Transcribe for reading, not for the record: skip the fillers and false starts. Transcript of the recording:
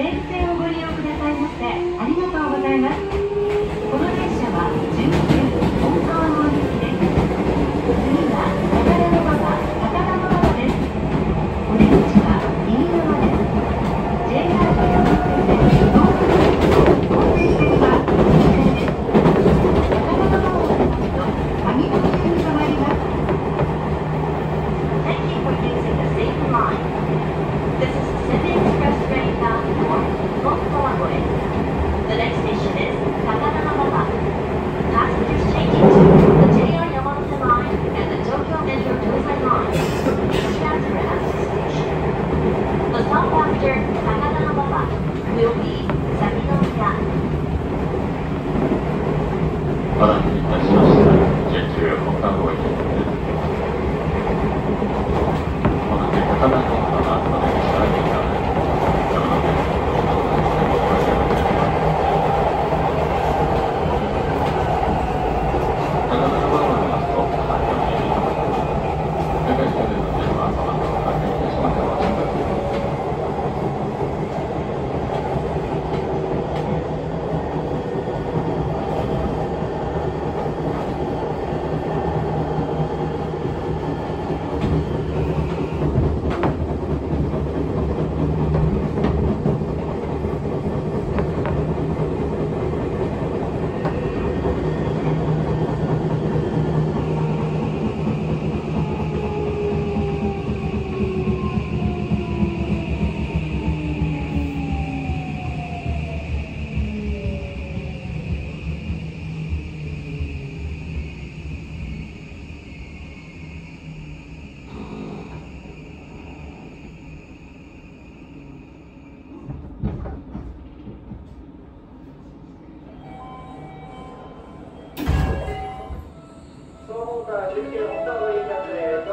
西武線をご利用くださいましてありがとうございます。この列車は19本川の行きです。次は高田馬場高田馬場です。お出口は右側です。JR 山手線ノースブリッジの本線は右側です。高田馬場を出ますと上野線に変わります。Thank you for using the Seibu line. This is Pacific Express train bound for Mokukawa. The next station is Takadamababa. Passengers changing to the JR Yamanote line and the Tokyo Metro Tozai line. Please transfer at this station. The stop after Takadamababa will be Saminomiya. お待たせいたしました。準急本館号にこの高田馬場がお出口から右側です。山手線の東北線をご利用くださいます。高田馬場を出ますと3両に入ります。高橋までの電話その後を確認いたします。お待ちください。19本川を入ります。